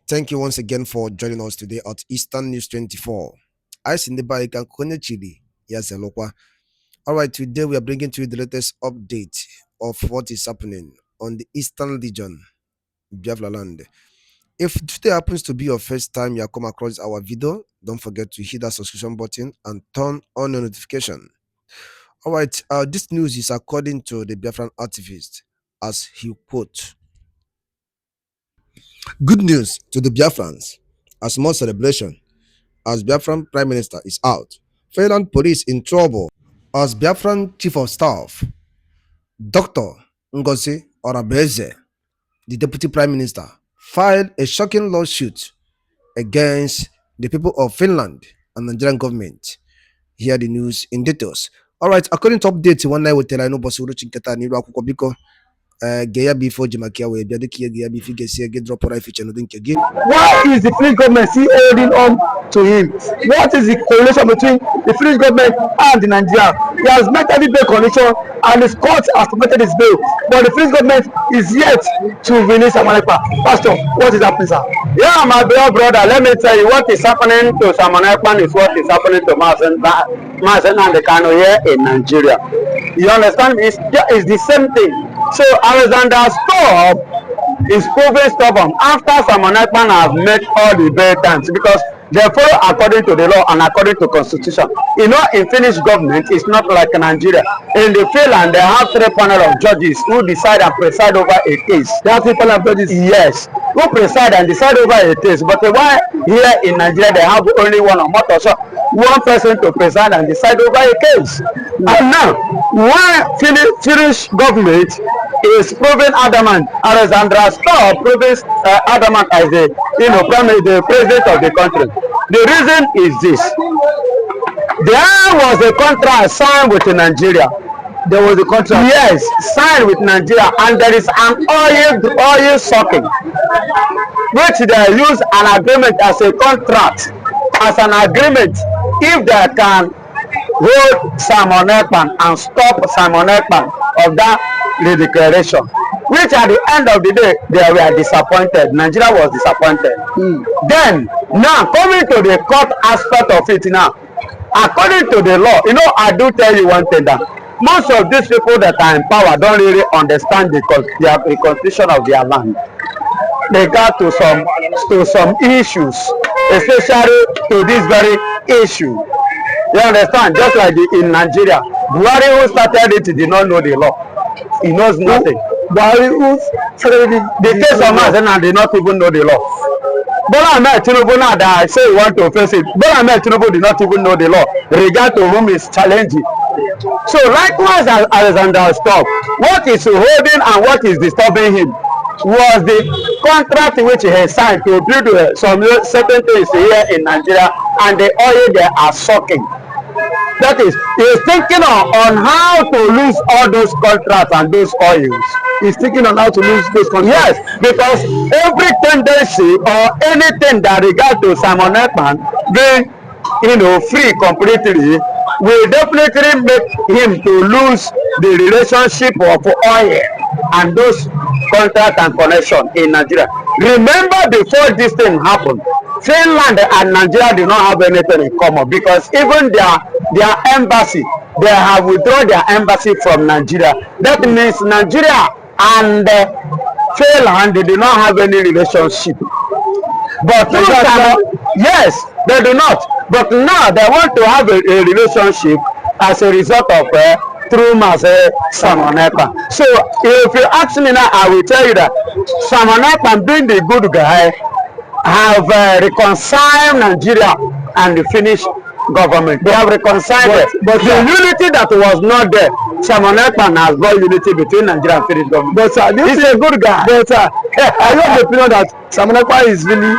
Thank you once again for joining us today at Eastern News 24. I see the bike and Kone Chili. Yes, hello. All right, today we are bringing to you the latest update of what is happening on the Eastern region, Biafra land. If today happens to be your first time you have come across our video, don't forget to hit that subscription button and turn on the notification. All right, this news is according to the Biafran activist, as he quote. Good news to the Biafrans, a small celebration as Biafran Prime Minister is out. Finland police in trouble as Biafran Chief of Staff, Dr. Ngozi Orabeze, the Deputy Prime Minister, filed a shocking lawsuit against the people of Finland and Nigerian government. Hear the news in details. All right, according to updates, one night we tell I know boss Uruchi Nketa ni Rakuko biko Gaya before Jimakia we be the Gaya before get drop or feature no think again. Why is the Finnish government still holding on to him? What is the correlation between the Finnish government and the Nigeria? He has met every bail condition and his court has permitted his bail, but the Finnish government is yet to release Samanekpa. Pastor, what is happening, sir? Yeah, my dear brother, let me tell you what is happening to Samanekpa is what is happening to Mazen and the Kano here in Nigeria. You understand? It's the same thing. So Alexander Stubb is proving stubborn after Samanekpa has met all the bail terms because they follow according to the law and according to constitution. You know, in Finnish government, it's not like Nigeria. In the Finland, they have 3 panel of judges who decide and preside over a case. They have 3 panel of judges? Yes, who preside and decide over a case. But why here in Nigeria, they have only one person to preside and decide over a case. And now, why Finnish government is proving adamant, Alexander Stubb proving adamant as the president of the country. The reason is this: there was a contract signed with Nigeria. There was a contract. Yes, signed with Nigeria, and there is an oil sucking, which they use an agreement as a contract, as an agreement. If they can hold Simon Ekpan and stop Simon Ekpan of that declaration, which at the end of the day they were disappointed. Nigeria was disappointed. Then now coming to the court aspect of it now, according to the law, you know, I do tell you one thing, that most of these people that are in power don't really understand the constitution of their land. They got to some issues, especially to this very issue. You understand? Just like in Nigeria, Buhari, who started it, did not know the law. He knows nothing. Buhari, who started the case of Mazena did not even know the law. Bola Ahmed Tinubu, now that I say you want to face it, Bola Ahmed Tinubu did not even know the law regard to whom is challenging. So likewise, as Alexander Stubb, what is holding and what is disturbing him was the contract which he has signed to build some certain things here in Nigeria, and the oil they are sucking. That is, he is thinking on how to lose all those contracts and those oils. He's thinking on how to lose those contracts. Yes, because every tendency or anything that regard to Simon Ekpan being, free completely will definitely make him to lose the relationship of oil and those contract and connection in Nigeria. Remember, before this thing happened, Finland and Nigeria do not have anything in common, because even their embassy, they have withdrawn their embassy from Nigeria. That means Nigeria and Finland, they do not have any relationship. But yes, they do not. But now they want to have a relationship as a result of through Simon Ekpan. So if you ask me now, I will tell you that Simon Ekpan, being the good guy, have reconciled Nigeria and the Finnish government. They have reconciled it. But the unity that was not there, Simon Ekpan has brought unity between Nigeria and Finnish government. But he's a good guy. But I have the opinion that Simon Ekpan is really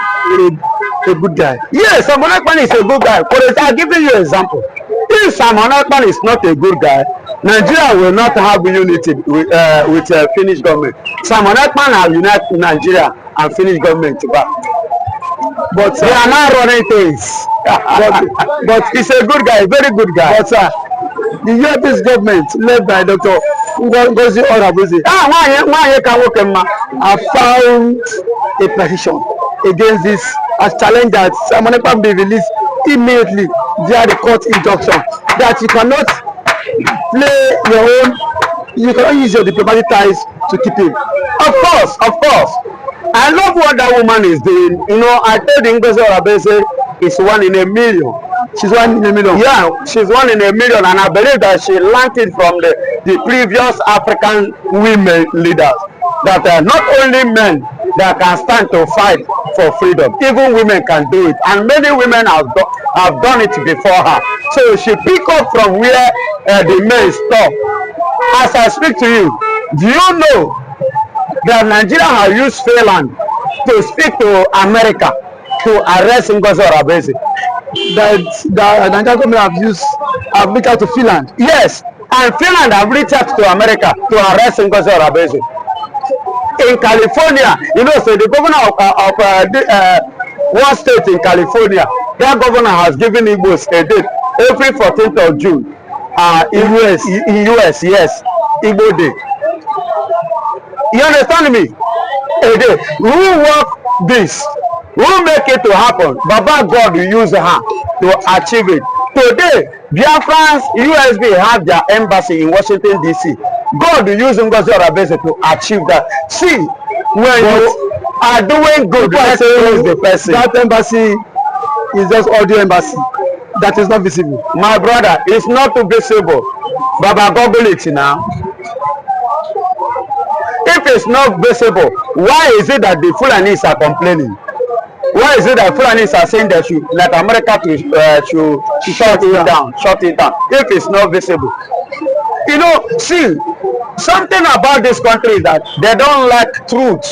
a good guy. Yes, Simon Ekpan is a good guy. But I'll give you an example. If Simon Ekpan is not a good guy, Nigeria will not have unity with Finnish government. Simon Ekpan has united Nigeria and Finnish government back. But they are not running things. but he's a good guy, very good guy. But the US government led by Dr. Ngozi Orabeze have found a petition against this, has challenged that Simon Ekpa be released immediately via the court injunction, that you cannot play your own, you cannot use your diplomatic ties to keep him. Of course, of course. I love what that woman is doing. You know, I told Ngozi Orebese is 1 in a million. She's 1 in a million. Yeah, she's 1 in a million, and I believe that she learned it from the previous African women leaders. That not only men that can stand to fight for freedom, even women can do it, and many women have done it before her. So she pick up from where the men stop. As I speak to you, do you know that Nigeria has used Finland to speak to America to arrest Ngozi Orebese? That the Nigerian government have reached out to Finland. Yes, and Finland have reached out to America to arrest Ngozi Orebese. In California, you know, so the governor of one state in California, that governor has given Igbos a date every 14th of June. In US, yes, Igbo Day. You understand me? A day. Who work this? Who make it to happen? Baba God will use her to achieve it. Today, Biafrans, USB have their embassy in Washington, D.C. God will use Ngozi Orebese to achieve that. See, when you are doing good, let's praise the person. That embassy is just audio embassy. That is not visible. My brother, it's not visible. Baba, Google it now. If it's not visible, why is it that the Fulanis are complaining? Why is it that Fulanis are saying that America should shut it down? Shut it down. If it's not visible, you know, see, something about this country is that they don't like truth,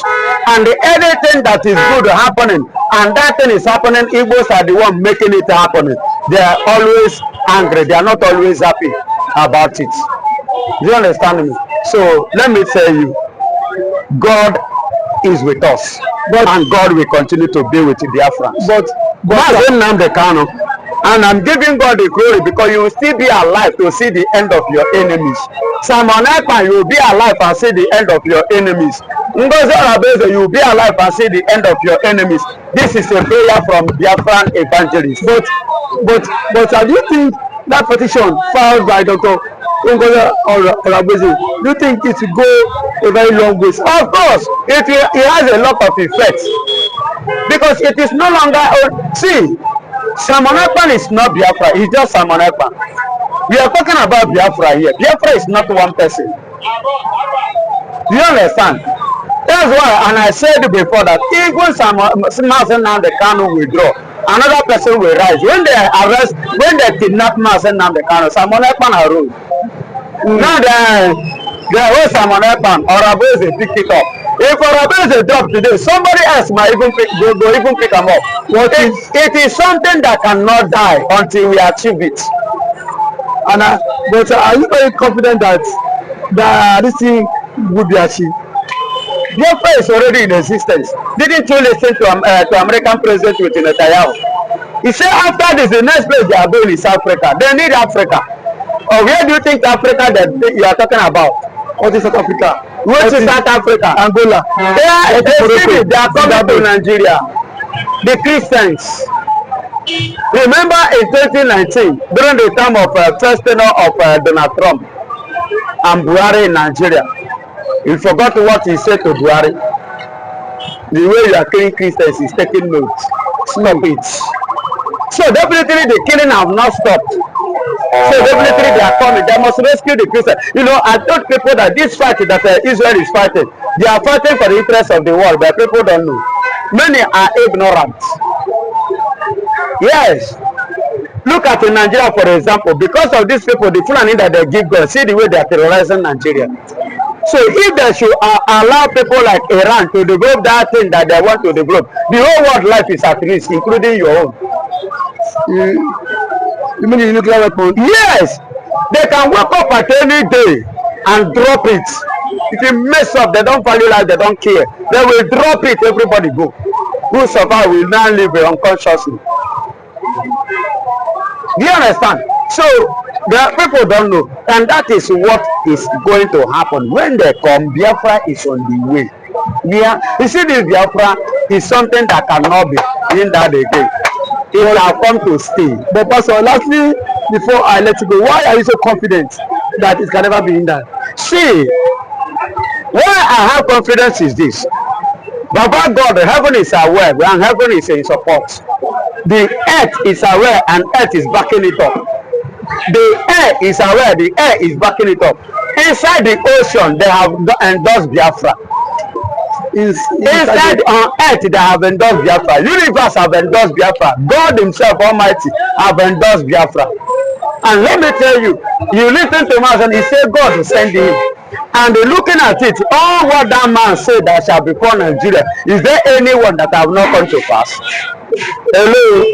and anything that is good happening, and that thing is happening, Igbos are the one making it happening. They are always angry. They are not always happy about it. Do you understand me? So let me tell you, God is with us, and God will continue to be with the Biafrans. But and I'm giving God the glory, because you will still be alive to see the end of your enemies. Simon Ekpa, you will be alive and see the end of your enemies. Ngozi Orebese, you will be alive and see the end of your enemies. This is a prayer from Biafran evangelists. But do you think that petition filed by Dr. Ngozi Orebese, do you think it will go a very long way? Of course, it has a lot of effects, because it is no longer, see, Simon Ekpa is not Biafra, it's just Simon Ekpa. We are talking about Biafra here. Biafra is not one person. Do you understand? That's why, and I said before, that even Mazen Nnamdi Kanu will withdraw, another person will rise. When they kidnap Mazen Nnamdi Kanu, Simon Ekpa arose. Now they hold Simon Ekpa, Orebese pick it up. If Orebese drop today, somebody else might even pick them up. It is something that cannot die until we achieve it. But are you very confident that this thing would be achieved? Biafra is already in existence. Didn't you listen to American President with Netanyahu? He said after this, the next place they are going is Africa. They need Africa. Or where do you think Africa that you are talking about? What is South Africa? What is South Africa? Angola. They are coming to Nigeria. The Christians. Remember in 2019, during the time of first tenure of Donald Trump and Buhari in Nigeria, you forgot what he said to Buhari. The way you are killing Christians is taking note. Stop it. So definitely the killing have not stopped. So definitely they are coming. They must rescue the Christians. You know, I told people that this fight that Israel is fighting, they are fighting for the interests of the world, but people don't know. Many are ignorant. Yes. Look at in Nigeria, for example, because of these people, the Fulani that they give God, see the way they are terrorizing Nigeria. So if they should allow people like Iran to develop that thing that they want to develop, the whole world life is at risk, including your own. You mean the nuclear weapon? Yes. They can wake up at any day and drop it. If you mess up, they don't value life, they don't care. They will drop it, everybody go. Who survive will now live unconsciously. Do you understand? So the people don't know, and that is what is going to happen when they come. Biafra is on the way. You see this Biafra, is something that cannot be in that again. It has come to stay. But Pastor, lastly, before I let you go, why are you so confident that it can never be in that? See, why I have confidence is this. Baba God, heaven is aware and heaven is in support. The earth is aware and earth is backing it up. The air is aware, the air is backing it up. Inside the ocean, they have endorsed Biafra. Inside on earth, they have endorsed Biafra. Universe have endorsed Biafra. God himself Almighty have endorsed Biafra. And let me tell you, you listen to him and he said God will send him. And looking at it, all what that man said that shall befall Nigeria, is there anyone that have not come to pass? Hello?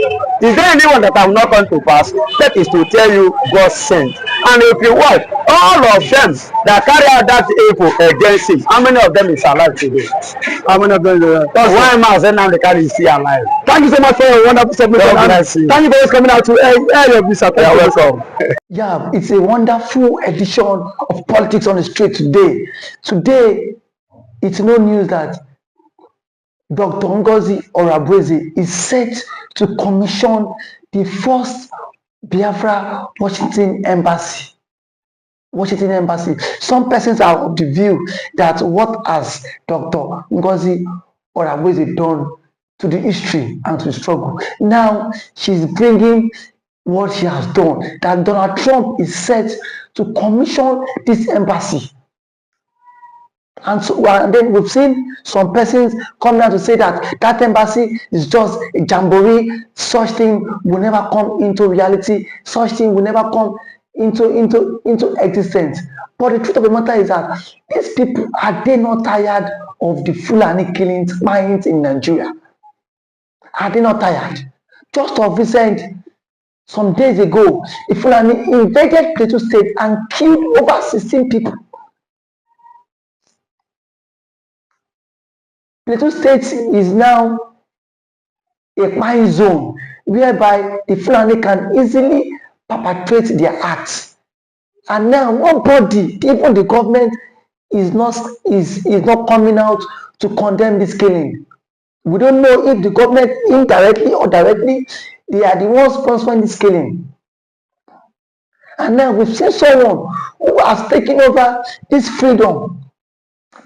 Is there anyone that have not come to pass? That is to tell you God sent. And if you watch, all of them that carry out that evil against him, how many of them is alive today? How many of them? That's why man said now they carry is still alive. Thank you so much for your wonderful submission. Thank you for always coming out to air your visa. You are welcome. Yeah, it's a wonderful edition of Politics on the Street today. Today, it's no news that Dr. Ngozi Orabueze is set to commission the first Biafra Washington Embassy. Some persons are of the view that what has Dr. Ngozi Orabueze done to the history and to the struggle. Now she's bringing what she has done, that Donald Trump is set to commission this embassy. And so and then we've seen some persons come out to say that that embassy is just a jamboree, such thing will never come into reality, such thing will never come into existence. But the truth of the matter is that these people, are they not tired of the Fulani killings, mines in Nigeria? Are they not tired? Just of recent, some days ago, the Fulani invaded Plateau State and killed over 16 people. Plateau State is now a mine zone whereby the Fulani can easily perpetrate their acts. And now nobody, even the government, is not coming out to condemn this killing. We don't know if the government indirectly or directly, they are the ones sponsoring this killing. And now we've seen someone who has taken over this freedom,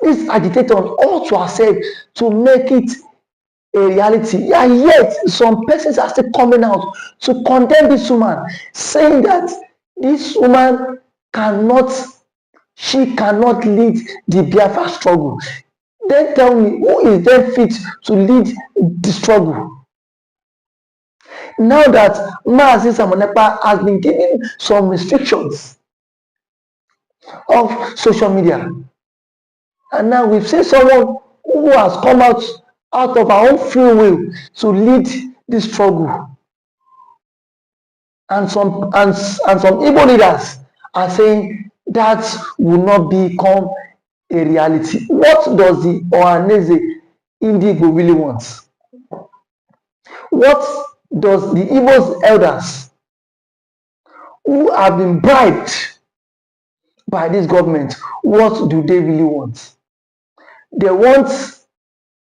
this agitator, all to ourselves to make it a reality. And yet some persons are still coming out to condemn this woman, saying that this woman cannot lead the Biafra struggle. Then tell me, who is then fit to lead the struggle? Now that Mazi Samonepa has been given some restrictions of social media, and now we've seen someone who has come out of our own free will to lead this struggle. And some Igbo leaders are saying that will not become a reality. What does the Ohaneze Igbo really want? What does the Igbo's elders who have been bribed by this government, what do they really want? They want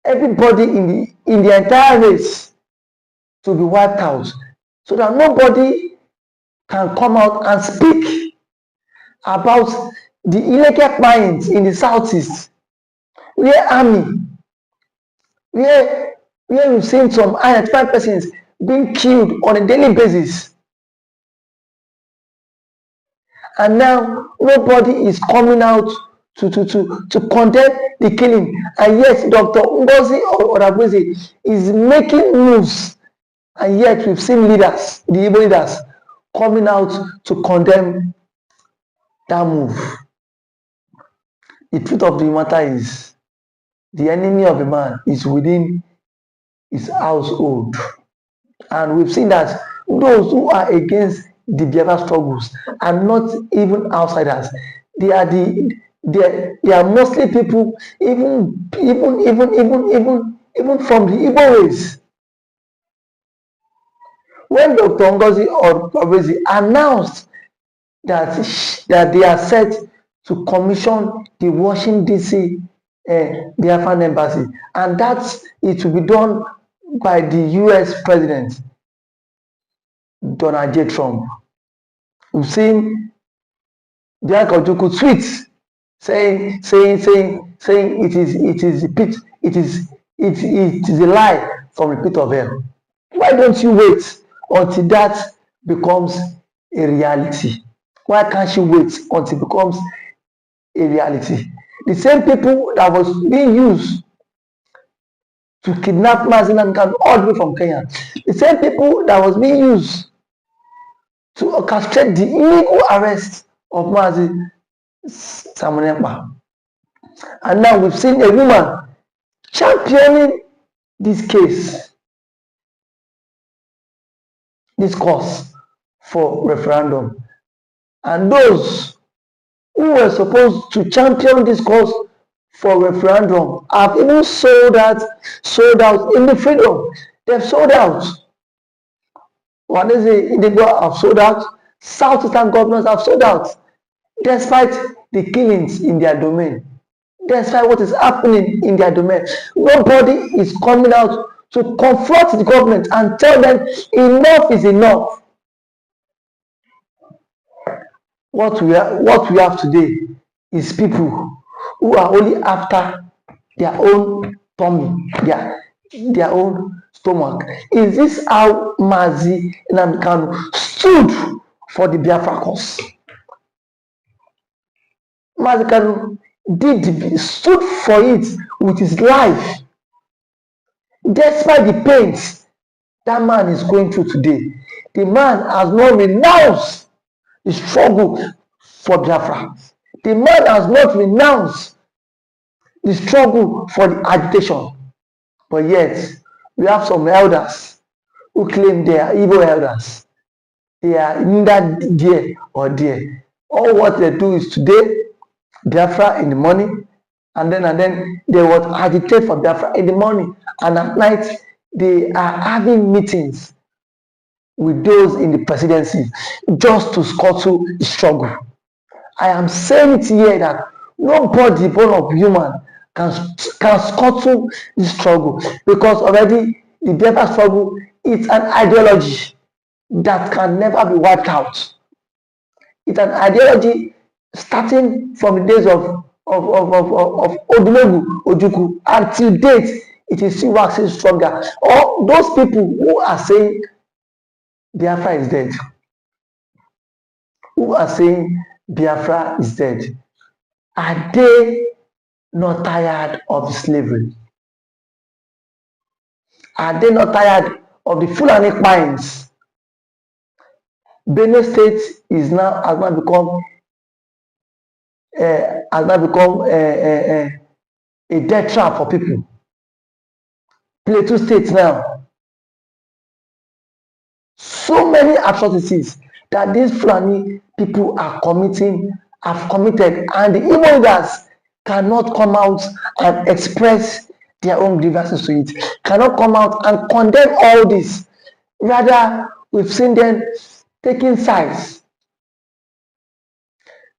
everybody in the entire race to be wiped out so that nobody can come out and speak about the illegal mines in the southeast, where we've seen some identified persons being killed on a daily basis. And now nobody is coming out to condemn the killing. And yet Dr. Ngozi Orabueze is making moves. And yet we've seen leaders, the Igbo leaders, coming out to condemn that move. The truth of the matter is, the enemy of a man is within his household. And we've seen that those who are against the Biafra struggles are not even outsiders. They are mostly people, even from the Igbo race. When Dr. Ngozi Orabueze announced that they are set to commission the Washington DC Biafran embassy, and that it will be done by the US President Donald J. Trump. We've seen Bianca Ojukwu tweet saying it is a lie from the pit of hell. Why don't you wait until that becomes a reality? Why can't you wait until it becomes a reality? The same people that was being used to kidnap Mazi Nnamdi all the way from Kenya, the same people that was being used to orchestrate the illegal arrest of Mazi Simon. And now we've seen a woman championing this case, this cause for referendum. And those who were supposed to champion this cause for referendum have even sold out in the freedom. They've sold out. What is it? Indigo have sold out. Southeastern governors have sold out. Despite the killings in their domain, despite what is happening in their domain, nobody is coming out to confront the government and tell them enough is enough. What we have today is people who are only after their own tummy, their own stomach. Is this how Mazi Nnamdi stood for the Biafra cause? Mazi Nnamdi stood for it with his life, despite the pains that man is going through today. The man has not renounced the struggle for Biafra. The man has not renounced the struggle for the agitation. But yet, we have some elders who claim they are evil elders. They are neither there or there. All what they do is today, Biafra in the morning, and then they will agitate for Biafra in the morning, and at night they are having meetings with those in the presidency just to scuttle the struggle. I am saying it here that nobody born of human can scuttle the struggle, because already the Biafra struggle is an ideology that can never be wiped out. It's an ideology starting from the days of Odumegu Ojukwu until date. It is still waxing stronger. Or those people who are saying Biafra is dead, who are saying Biafra is dead, are they not tired of the slavery? Are they not tired of the Fulani pines? Benue State has now become a death trap for people. Plateau State now, so many atrocities that these Fulani people have committed, and the Igbo leaders cannot come out and express their own grievances to it, cannot come out and condemn all this. Rather, we've seen them taking sides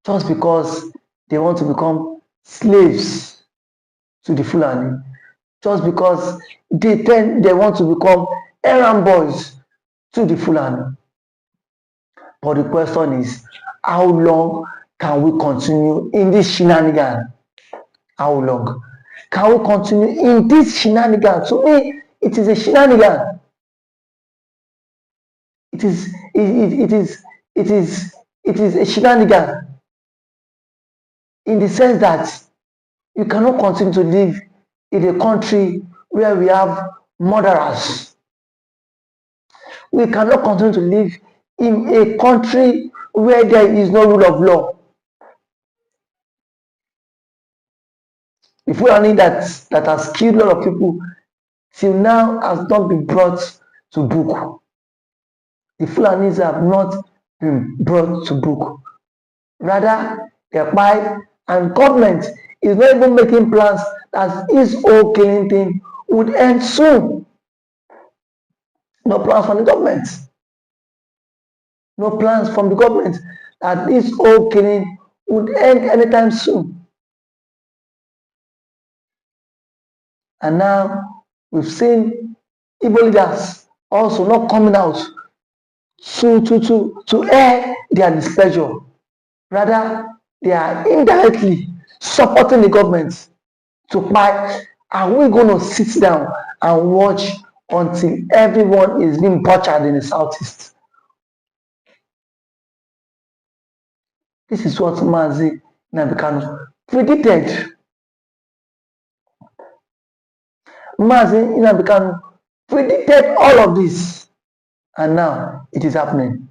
just because they want to become slaves to the Fulani, just because they want to become errand boys to the Fulani. But the question is, how long can we continue in this shenanigan? How long can we continue in this shenanigan? To me, it is a shenanigan. It is a shenanigan in the sense that you cannot continue to live in a country where we have murderers. We cannot continue to live in a country where there is no rule of law. The Fulani that has killed a lot of people till now has not been brought to book. The Fulanis have not been brought to book. Rather, they're quiet, and government is not even making plans that this whole killing thing would end soon. No plans from the government. No plans from the government that this whole killing would end anytime soon. And now we've seen Igbo leaders also not coming out to air their displeasure. Rather, they are indirectly supporting the government to buy. Are we going to sit down and watch until everyone is being butchered in the southeast? This is what Mazi Nabikano predicted. Mazi Nabikano predicted all of this, and now it is happening.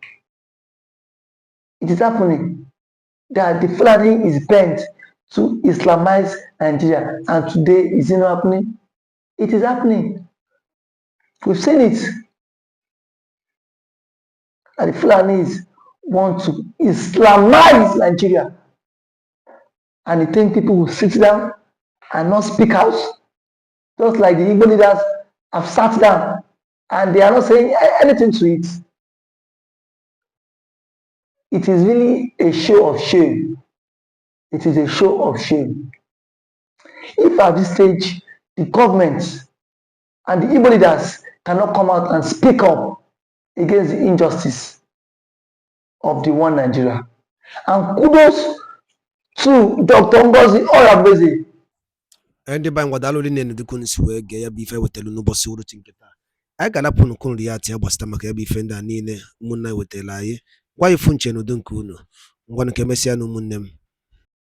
It is happening that the Fulani is bent to Islamize Nigeria, and today is it not happening? It is happening. We've seen it. And the Fulanis want to Islamize Nigeria, and they think people will sit down and not speak out, just like the Igbo leaders have sat down and they are not saying anything to it. It is really a show of shame. It is a show of shame. If at this stage the government and the Igbo leaders cannot come out and speak up against the injustice of the one Nigeria. And kudos to Dr. Ngozi Oragbeze. Ndị ba ngwadalo li nene dukun si wee ge ya bife wetelu n'ụbọchị uru tinketa. Anyị ga-alapụ n'ukun ri ya ati ya gbasịta maka ya bife ndị a niile ụmụnna wetela anyị. Gwa ifu nche n'udo nke unu. Ngwanụ ka emesịa n'ụmụnne m.